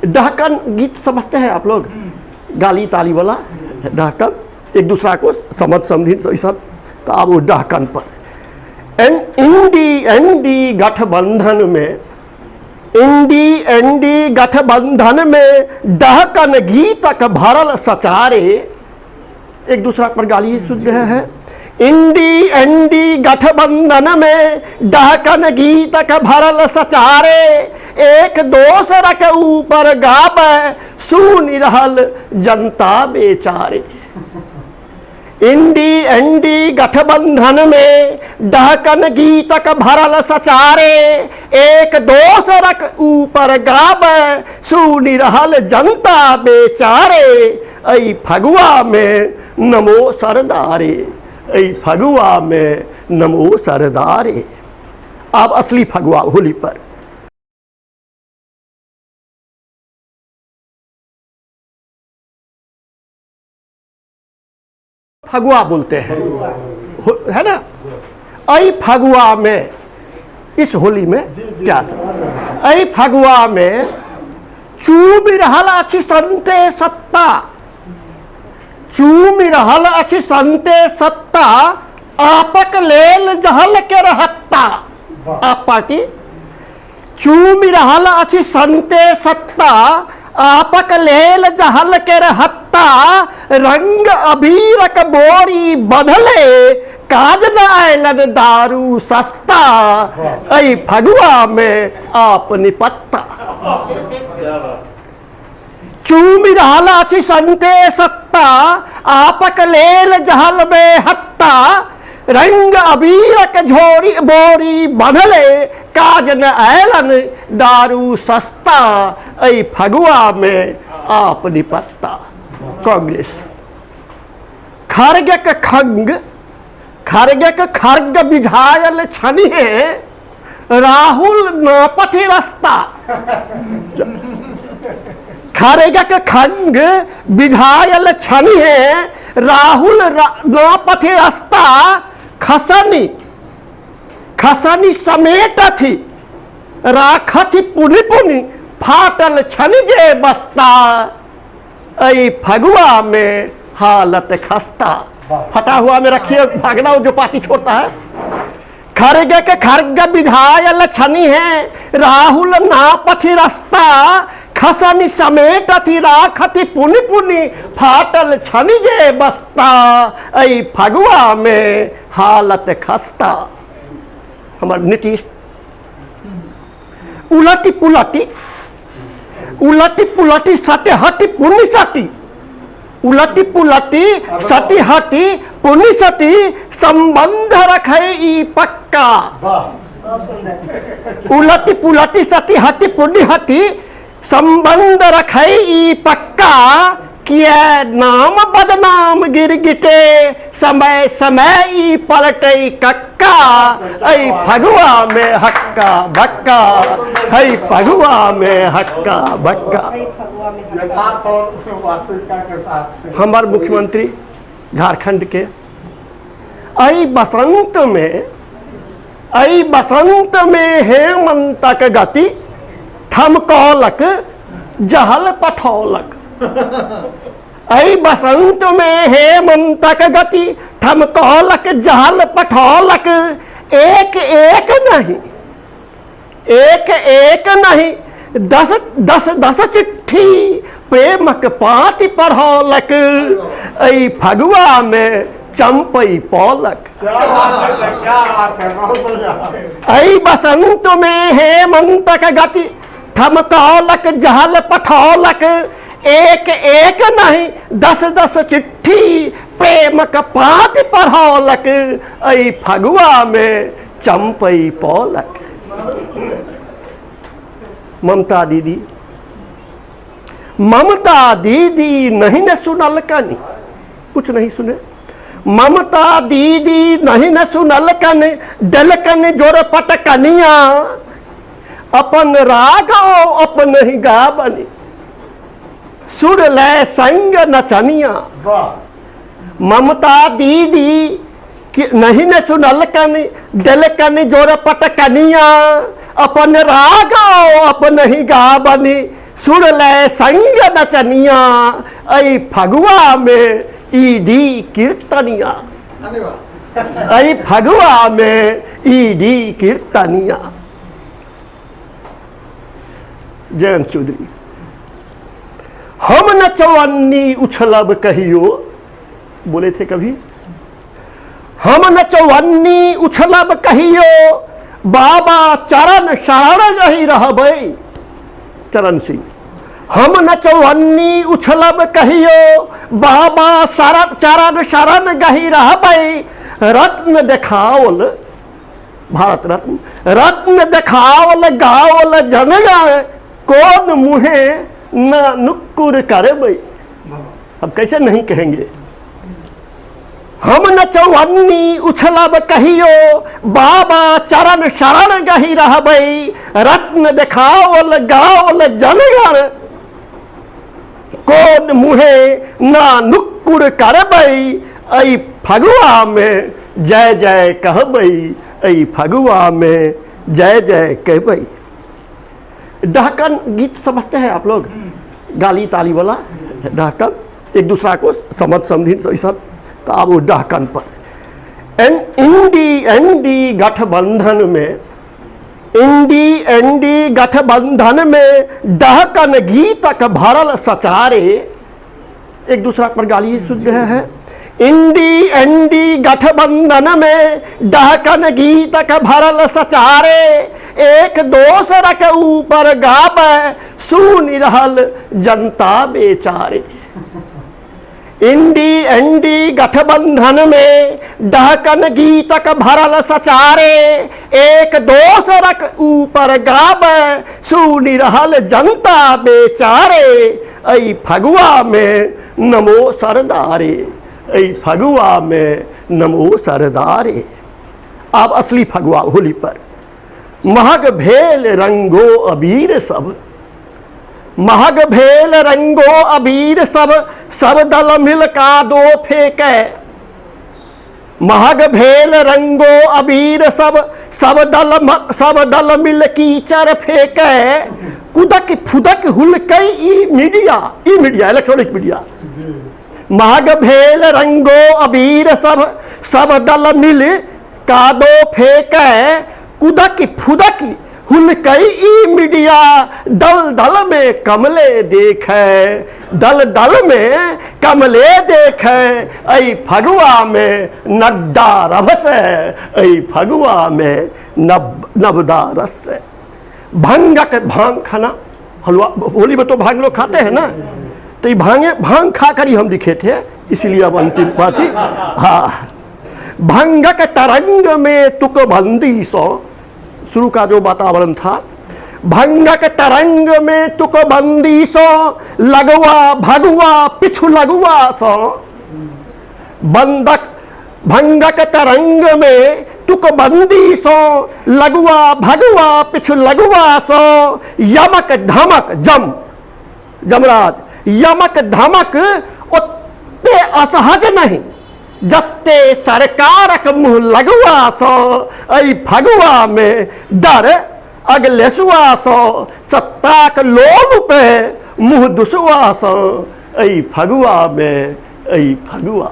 डहकन गीत समझते हैं आप लोग, गाली ताली वाला डहकन, एक दूसरा को समझ समझी सब। तो अब वो डहकन पर एनडी गठबंधन में, एनडी गठबंधन में डहकन गीतक भरल सचारे, एक दूसरा पर गाली सुन रहे हैं। एनडी गठबंधन में डहकन गीतक भरल सचारे, एक दोसर के ऊपर गावे सुन रहल जनता बेचारे। एनडी गठबंधन में डहकन गीतक भरल सचारे, एक दोसर के ऊपर गावे सुन रहल जनता बेचारे। ऐ फगुआ में नमो सरदारे, ऐ फगुआ में नमो सरदारे। अब असली फगुआ होली पर। फगुआ बोलते हैं, है ना। ऐ फगुआ में, इस होली में क्या सब, ऐ फगुआ में चूम रहल अछि संते सत्ता, चूम रहल अछि संते सत्ता, आपक लेल जहल के रहत्ता। आप पार्टी चूम रहल अछि संते सत्ता, आपक लेल जहल के रहत्ता। रंग अबीरक बोरी बदले, काज न आयलन दारू सस्ता। ऐ फगुआ में आप निपत्ता। चूम रहल अछि संते सत्ता, आपक लेल जहल में हत्ता। रंग अबीरक झोरी बोरी बदले, काज न आयलन दारू सस्ता। ऐ फगुआ में आप निपत्ता। कांग्रेस खर्गक खंग, खर्गक खर्ग विधायल छनिहे, राहुल नापथि रास्ता। खर्गक खंग विधायल छनिहे, राहुल नापथि रास्ता। खसनी खसनी समेटथि, राखथि पुनि पुनि, फाटल छनि जे बस्ता। ऐ फगुआ में हालत खस्ता। फटा हुआ में रखिए, भागना जो पार्टी छोड़ता है। खर्ग के खर्ग विधायल छनी है, राहुल नापथि रास्ता। खसनी समेटथि, राखथि पुनि पुनि, फाटल छनि जे बस्ता। ऐ फगुआ में हालत खस्ता। हमार नीतीश उलटी पुलटी, उलटी पुलटी सटे हटी पुनि सटी, उलटी पुलटी सटी हटी पुनि सटी। संबंध रखे ई पक्का। उलटी पुलटी सटी हटी पुनि हटी, संबंध रखे ई पक्का। किया नाम बदनाम गिरगिटे, समय समय ई पलटे कक्का। ऐ फगुआ में हक्का बक्का, है फगुआ में हक्का बक्का। हमार मुख्यमंत्री झारखंड के, ऐ बसंत में, ऐ बसंत में हेमंतक गति, ठमकौलक जहल पठौलक। ऐ बसंत में हेमंतक गति, ठमकौलक जहल पठौलक। एक एक नहीं, एक एक नहीं, दस दस दस चिट्ठी प्रेमक पाती पढ़ौलक। ऐ फगुआ में चंपई पौलक। ऐ बसंत में हेमंतक गति, ठमकौलक जहल पठौलक। एक एक नहीं, दस दस चिट्ठी प्रेमक पाती पढ़ौलक। ऐ फगुआ में चंपई पौलक। ममता दीदी, ममता दीदी नहीं न सुनल कनी, कुछ नहीं सुने। ममता दीदी नहीं न सुनल कन, दलकन जोर पटकनिया। अपन रागो अपन ही गाबनी, सुर ले संग नचनिया। ममता दीदी नहीं न सुनल कन, दलकन जोर पटकनिया। अपन रागो अपन ही गाबनी, सुर ले संग नचनिया ऐ फगुआ में ईडी कीर्तनिया, ऐ फगुआ में ईडी कीर्तनिया। जयंत चौधरी। हम नचवन्नी उछलब कहियो, बोले थे कभी, हम नचवन्नी उछलब कहियो बाबा चरण शरण गही रहबै। चरण सिंह। हम नचवन्नी उछलब कहियो बाबा चरण शरण गही रहबै। रत्न देखावल, भारत रत्न, रत्न देखावल गावल जनगण, कौन मुहे न नुक्कुर करबै। अब कैसे नहीं कहेंगे। हम नचवन्नी उछलब कहियो बाबा चरण शरण गही रहबै। रत्न देखावल गावल जनगण, कौन मुहे ना नुक्कुर करबै। ऐ फगुआ में जय जय कहबै, ऐ फगुआ में जय जय कहबै। डहकन गीत समझते हैं आप लोग, गाली ताली वाला डहकन, एक दूसरा को समझ समझी सब। तो अब वो डहकन पर इंडी गठबंधन में, इंडी गठबंधन में डहकन गीतक भरल सचारे। एक दूसरा पर गाली सुन रहे हैं। इंडी गठबंधन में डहकन गीतक भरल सचारे। एक दोसरक ऊपर गाबै सुनि रहल जनता बेचारे। इंडी गठबंधन में डहकन गीतक भरल सचारे। एक दोसरक ऊपर गाबै सुनि रहल जनता बेचारे। ऐ फगुआ में नमो सरदारे, ऐ फगुआ में नमो सरदारे। अब असली फगुआ होली पर। महग भेल रंगो अबीर सब, महग भेल रंगो अबीर सब, सब दल मिल का दो फेंके। महग भेल रंगो अबीर सब, सब दल मिल कीचड़ फेंके। कुदक फुदक हुलकै ई मीडिया, इलेक्ट्रॉनिक मीडिया। महग भेल रंगो अबीर सब, सब दल मिल का दो फेंके। कुदक फुदक हुलकै ई मीडिया, दल दल में कमले देखे, दल दल में कमले देखे। ऐ फगुआ में नड्डा रभस, ऐ फगुआ में नबदा रस। भंगक भांग खाना, हलवा होली में तो भांग लोग खाते हैं ना, तो ये भांग खा कर ही हम दिखे थे, इसलिए अब अंतिम पार्टी। हाँ, भंगक तरंग में तुकबंदी सो, शुरू का जो वातावरण था। भंगक तरंग में तुकबंदी सो, लगुआ भगुआ पिछु लगुआ सो। बंदक भंगक तरंग में तुकबंदी सो, लगुआ भगुआ पिछु लगुआ सो। यमक धमक जमराज, यमक धमक उतने असहज नहीं, जत्ते सरकारक मुँह लगुआ सो। ऐ फगुआ में डर अगलेसुआ सो, सत्ताक लोल पे मुँह दुसुआ सो। ऐ फगुआ में, ऐ फगुआ।